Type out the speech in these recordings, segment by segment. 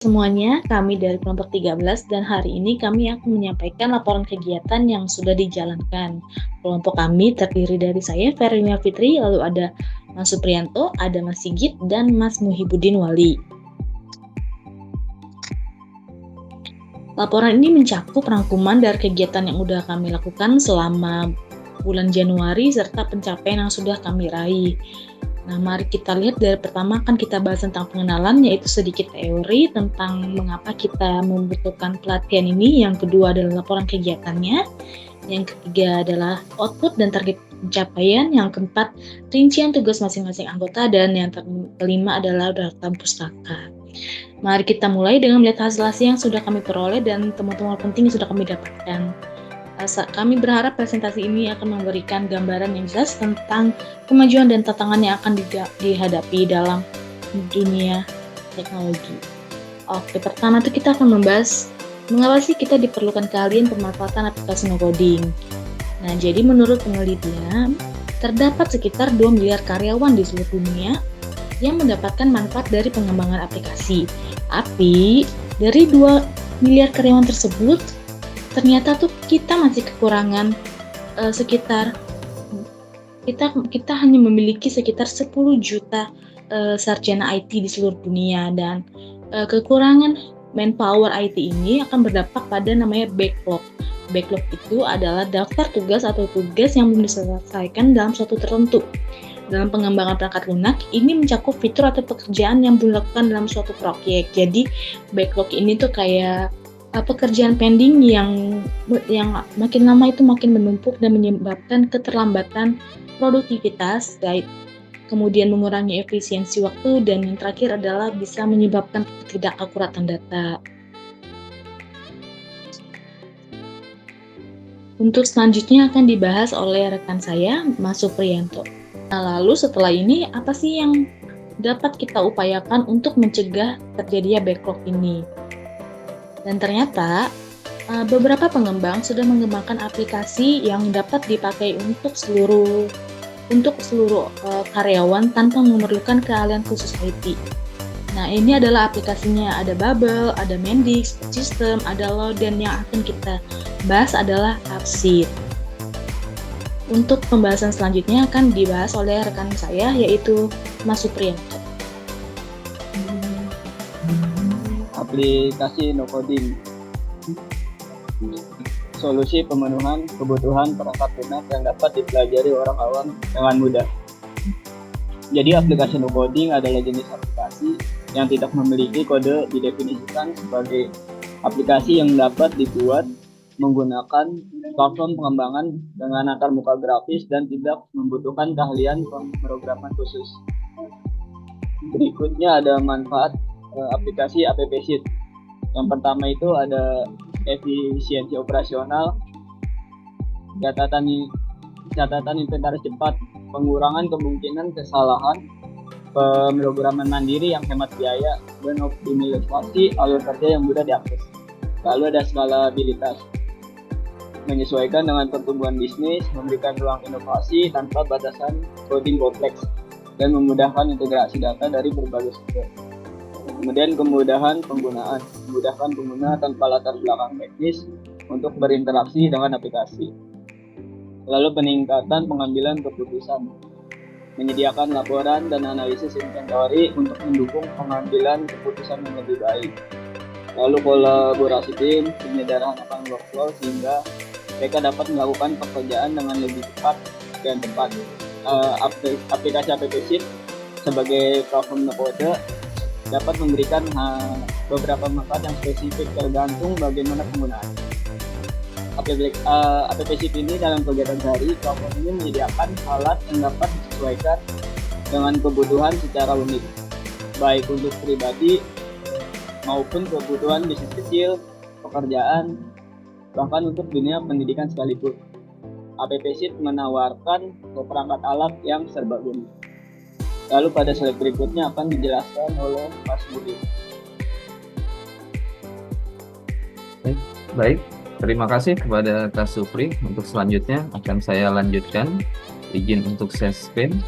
Semuanya, kami dari kelompok 13 dan hari ini kami akan menyampaikan laporan kegiatan yang sudah dijalankan. Kelompok kami terdiri dari saya, Verina Fitri, lalu ada Mas Supriyanto, ada Mas Sigit, dan Mas Muhibudin Wali. Laporan ini mencakup rangkuman dari kegiatan yang sudah kami lakukan selama bulan Januari serta pencapaian yang sudah kami raih. Nah, mari kita lihat dari pertama kan kita bahas tentang pengenalan, yaitu sedikit teori tentang mengapa kita membutuhkan pelatihan ini. Yang kedua adalah laporan kegiatannya. Yang ketiga adalah output dan target pencapaian. Yang keempat, rincian tugas masing-masing anggota. Dan yang kelima adalah daftar pustaka. Mari kita mulai dengan melihat hasil-hasil yang sudah kami peroleh dan temuan-temuan penting yang sudah kami dapatkan. Kami berharap presentasi ini akan memberikan gambaran yang jelas tentang kemajuan dan tantangan yang akan dihadapi dalam dunia teknologi. Oke, pertama itu kita akan membahas mengapa sih kita diperlukan keahlian pemanfaatan aplikasi no coding. Nah, jadi menurut penelitian, terdapat sekitar 2 miliar karyawan di seluruh dunia yang mendapatkan manfaat dari pengembangan aplikasi. Tapi, dari 2 miliar karyawan tersebut, ternyata tuh kita masih kekurangan sekitar kita hanya memiliki sekitar 10 juta sarjana IT di seluruh dunia, dan kekurangan manpower IT ini akan berdampak pada namanya backlog. Backlog itu adalah daftar tugas atau tugas yang belum diselesaikan dalam suatu tertentu. Dalam pengembangan perangkat lunak, ini mencakup fitur atau pekerjaan yang belum dilakukan dalam suatu proyek. Jadi backlog ini tuh kayak pekerjaan pending yang makin lama itu makin menumpuk dan menyebabkan keterlambatan produktivitas, kemudian mengurangi efisiensi waktu, dan yang terakhir adalah bisa menyebabkan ketidakakuratan data. Untuk selanjutnya akan dibahas oleh rekan saya, Mas Supriyanto. Nah, lalu setelah ini apa sih yang dapat kita upayakan untuk mencegah terjadinya backlog ini? Dan ternyata beberapa pengembang sudah mengembangkan aplikasi yang dapat dipakai untuk seluruh karyawan tanpa memerlukan keahlian khusus IT. Nah, ini adalah aplikasinya, ada Bubble, ada Mendix, System, ada Load, dan yang akan kita bahas adalah Upsheet. Untuk pembahasan selanjutnya akan dibahas oleh rekan saya, yaitu Mas Supriyanto. Aplikasi no coding, solusi pemenuhan kebutuhan perangkat lunak yang dapat dipelajari orang awam dengan mudah. Jadi aplikasi no coding adalah jenis aplikasi yang tidak memiliki kode, didefinisikan sebagai aplikasi yang dapat dibuat menggunakan platform pengembangan dengan antarmuka grafis dan tidak membutuhkan keahlian pemrograman khusus. Berikutnya ada manfaat aplikasi App Sheet. Yang pertama itu ada efisiensi operasional, catatan inventaris cepat, pengurangan kemungkinan kesalahan, pemrograman mandiri yang hemat biaya, dan optimalisasi alur kerja yang mudah diakses. Lalu ada skalabilitas, menyesuaikan dengan pertumbuhan bisnis, memberikan ruang inovasi tanpa batasan coding kompleks, dan memudahkan integrasi data dari berbagai sumber. Kemudian kemudahan penggunaan, memudahkan pengguna tanpa latar belakang teknis untuk berinteraksi dengan aplikasi. Lalu peningkatan pengambilan keputusan, menyediakan laporan dan analisis inventory untuk mendukung pengambilan keputusan yang lebih baik. Lalu kolaborasi tim, menyederhanakan workflow sehingga mereka dapat melakukan pekerjaan dengan lebih cepat dan tepat. Aplikasi App Sheet sebagai platform no-code dapat memberikan beberapa manfaat yang spesifik tergantung bagaimana penggunaan. App Sheet ini dalam kegiatan sehari, platform ini menyediakan alat yang dapat disesuaikan dengan kebutuhan secara unik, baik untuk pribadi maupun kebutuhan bisnis kecil, pekerjaan, bahkan untuk dunia pendidikan sekalipun. App Sheet menawarkan perangkat alat yang serbaguna. Lalu pada slide berikutnya akan dijelaskan oleh Mas Budi. Baik, terima kasih kepada Kak Supri. Untuk selanjutnya akan saya lanjutkan. Izin untuk share screen.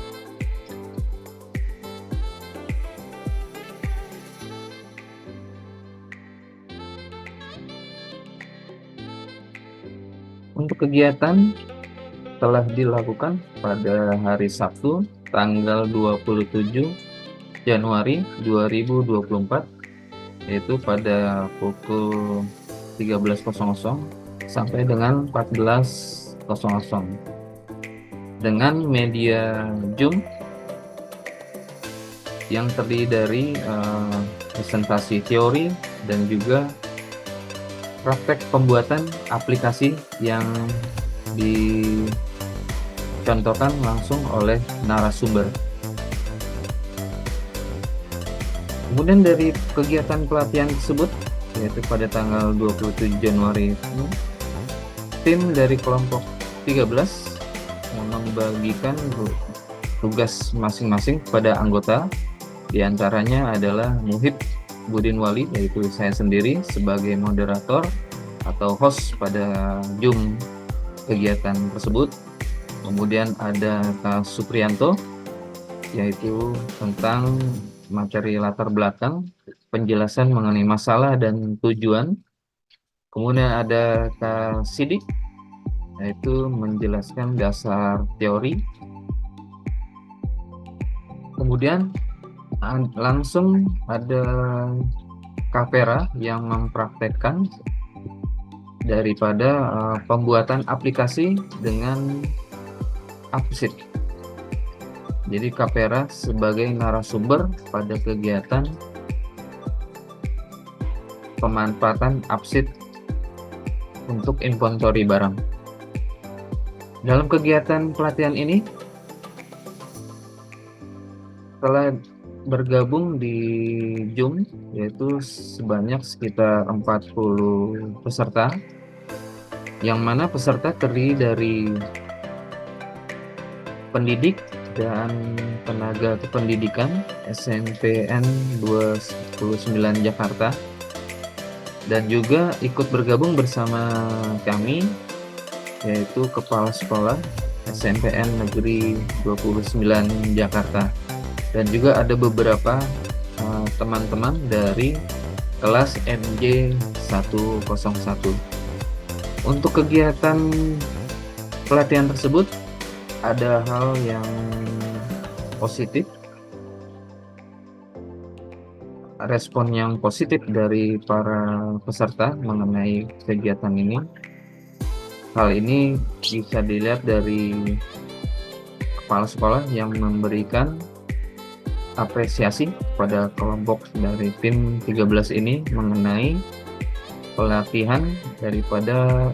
Untuk kegiatan telah dilakukan pada hari Sabtu tanggal 27 Januari 2024, yaitu pada pukul 13.00 sampai dengan 14.00 dengan media Zoom yang terdiri dari presentasi teori dan juga praktek pembuatan aplikasi yang dicontohkan langsung oleh narasumber. Kemudian dari kegiatan pelatihan tersebut, yaitu pada tanggal 27 Januari ini, tim dari kelompok 13 membagikan tugas masing-masing kepada anggota. Di antaranya adalah Muhib Budin Wali, yaitu saya sendiri sebagai moderator atau host pada Zoom kegiatan tersebut. Kemudian ada Kak Suprianto, yaitu tentang materi latar belakang, penjelasan mengenai masalah dan tujuan. Kemudian ada Kak Sidik, yaitu menjelaskan dasar teori. Kemudian langsung ada Kapera yang mempraktekkan daripada pembuatan aplikasi dengan Appsit. Jadi Kapera sebagai narasumber pada kegiatan pemanfaatan Appsit untuk inventory barang. Dalam kegiatan pelatihan ini telah bergabung di Zoom, yaitu sebanyak sekitar 40 peserta, yang mana peserta terdiri dari pendidik dan tenaga kependidikan SMPN 29 Jakarta, dan juga ikut bergabung bersama kami, yaitu Kepala Sekolah SMPN Negeri 29 Jakarta. Dan juga ada beberapa teman-teman dari kelas MJ 101. Untuk kegiatan pelatihan tersebut ada hal yang positif, respon yang positif dari para peserta mengenai kegiatan ini. Hal ini bisa dilihat dari kepala sekolah yang memberikan apresiasi pada kelompok dari tim 13 ini mengenai pelatihan daripada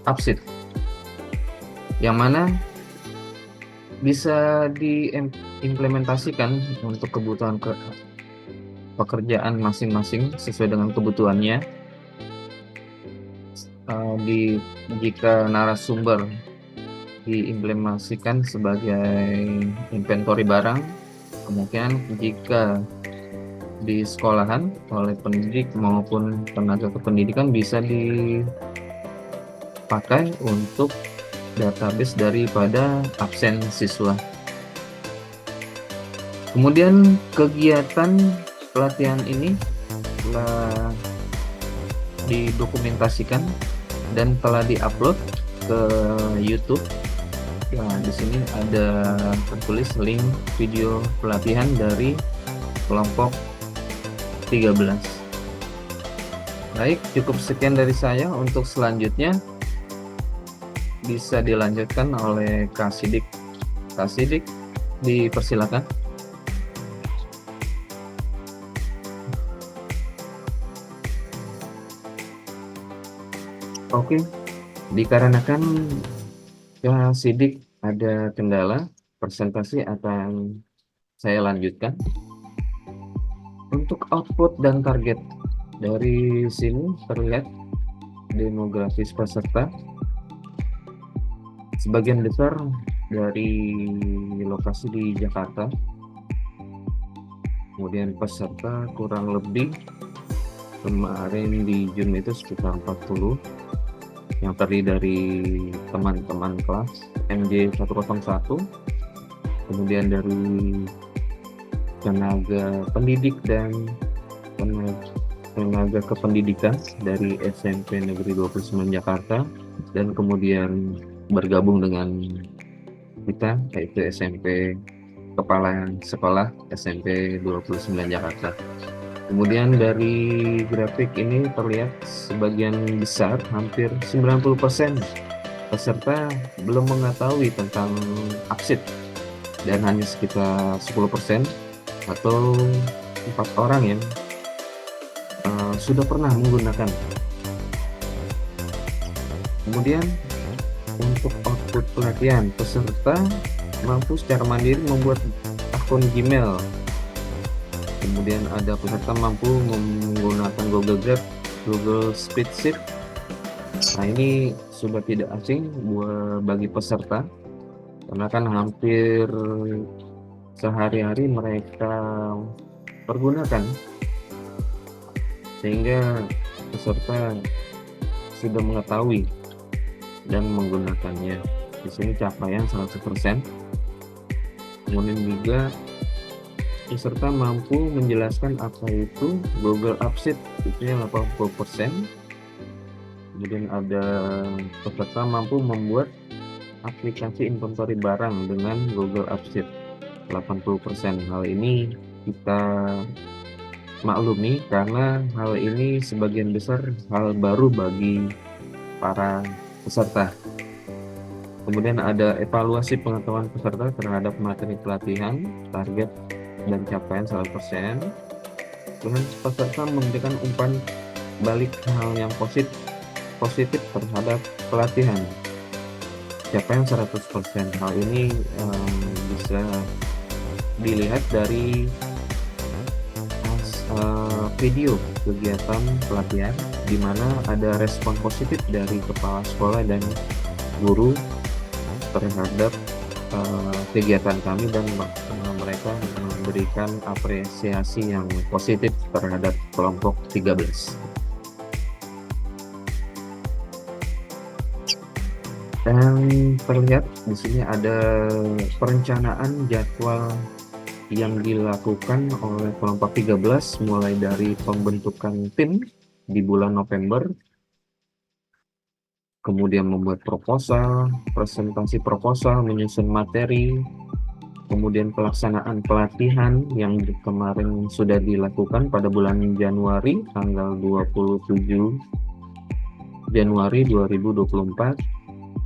Appsit, yang mana bisa diimplementasikan untuk kebutuhan pekerjaan masing-masing sesuai dengan kebutuhannya. Jika narasumber diimplementasikan sebagai inventory barang, kemungkinan jika di sekolahan oleh pendidik maupun tenaga kependidikan bisa dipakai untuk database daripada absen siswa. Kemudian kegiatan pelatihan ini telah didokumentasikan dan telah diupload ke YouTube. Nah, di sini ada tertulis link video pelatihan dari kelompok 13. Baik, cukup sekian dari saya. Untuk selanjutnya bisa dilanjutkan oleh Kak Sidik. Kak Sidik, dipersilakan. Oke, dikarenakan Kak Sidik ada kendala, presentasi akan saya lanjutkan. Untuk output dan target, dari sini terlihat demografis peserta. Sebagian besar dari lokasi di Jakarta. Kemudian peserta kurang lebih kemarin di Juni itu sekitar 40, yang terdiri dari teman-teman kelas MJ 101, kemudian dari tenaga pendidik dan tenaga kependidikan dari SMP Negeri 29 Jakarta, dan kemudian bergabung dengan kita, yaitu SMP Kepala Sekolah SMP 29 Jakarta. Kemudian dari grafik ini terlihat sebagian besar, hampir 90% peserta belum mengetahui tentang absit, dan hanya sekitar 10% atau 4 orang yang sudah pernah menggunakan. Kemudian untuk output pelatihan, peserta mampu secara mandiri membuat akun Gmail. Kemudian ada peserta mampu menggunakan Google Drive, Google Spreadsheet. Nah, ini sudah tidak asing bagi peserta, karena kan hampir sehari-hari mereka pergunakan, sehingga peserta sudah mengetahui dan menggunakannya. Di sini capaian 100%. Kemudian juga peserta mampu menjelaskan apa itu Google Absit, itu 80%. Kemudian ada peserta mampu membuat aplikasi inventory barang dengan Google Absit, 80%. Hal ini kita maklumi karena hal ini sebagian besar hal baru bagi para peserta. Kemudian ada evaluasi pengetahuan peserta terhadap materi pelatihan, target dan capaian 100%. Kemudian peserta memberikan umpan balik hal yang positif terhadap pelatihan, capaian 100%. Hal ini bisa dilihat dari video kegiatan pelatihan, di mana ada respon positif dari kepala sekolah dan guru terhadap kegiatan kami, dan mereka memberikan apresiasi yang positif terhadap kelompok 13. Dan terlihat di sini ada perencanaan jadwal yang dilakukan oleh kelompok 13 mulai dari pembentukan tim di bulan November, kemudian membuat proposal, presentasi proposal, menyusun materi, kemudian pelaksanaan pelatihan yang kemarin sudah dilakukan pada bulan Januari, tanggal 27 Januari 2024.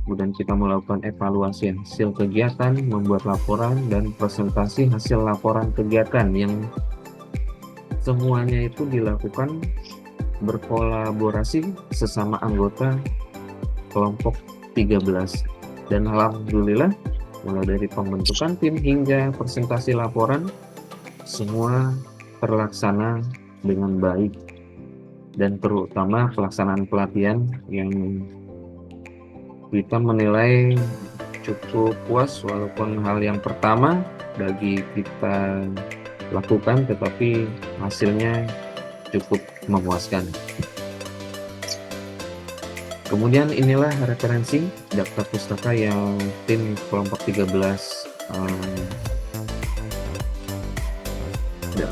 Kemudian kita melakukan evaluasi hasil kegiatan, membuat laporan dan presentasi hasil laporan kegiatan, yang semuanya itu dilakukan berkolaborasi sesama anggota kelompok 13. Dan alhamdulillah, mulai dari pembentukan tim hingga presentasi laporan, semua terlaksana dengan baik, dan terutama pelaksanaan pelatihan yang kita menilai cukup puas, walaupun hal yang pertama bagi kita lakukan, tetapi hasilnya cukup memuaskan. Kemudian inilah referensi daftar pustaka yang tim kelompok 13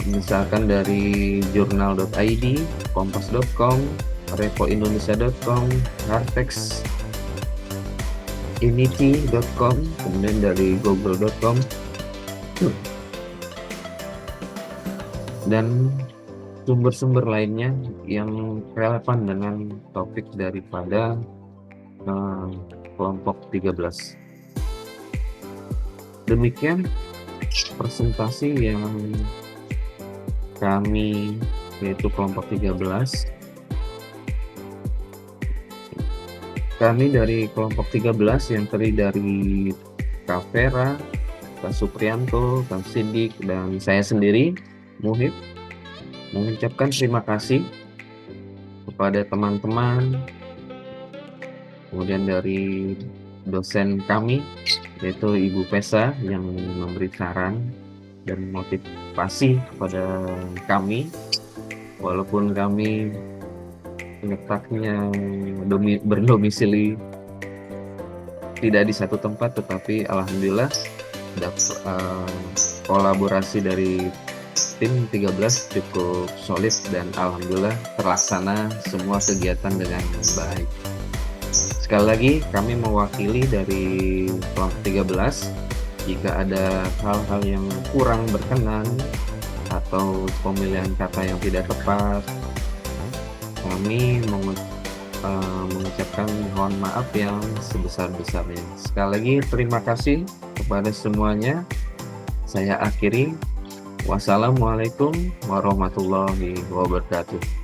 misalkan dari jurnal.id, kompas.com, repoindonesia.com, hartex, initi.com, kemudian dari google.com, dan sumber-sumber lainnya yang relevan dengan topik daripada kelompok 13. Demikian presentasi yang kami, yaitu kelompok 13. Kami dari kelompok 13 yang terdiri dari Kak Vera, Kak Suprianto, Kak Sidik, dan saya sendiri, Muhib, mengucapkan terima kasih kepada teman-teman, kemudian dari dosen kami, yaitu Ibu Pesa, yang memberi saran dan motivasi kepada kami, walaupun kami letaknya berdomisili tidak di satu tempat, tetapi alhamdulillah kolaborasi dari tim 13 cukup solid, dan alhamdulillah terlaksana semua kegiatan dengan baik. Sekali lagi kami mewakili dari kelompok 13. Jika ada hal-hal yang kurang berkenan atau pemilihan kata yang tidak tepat, kami mengucapkan mohon maaf yang sebesar-besarnya. Sekali lagi terima kasih kepada semuanya. Saya akhiri. Wassalamualaikum warahmatullahi wabarakatuh.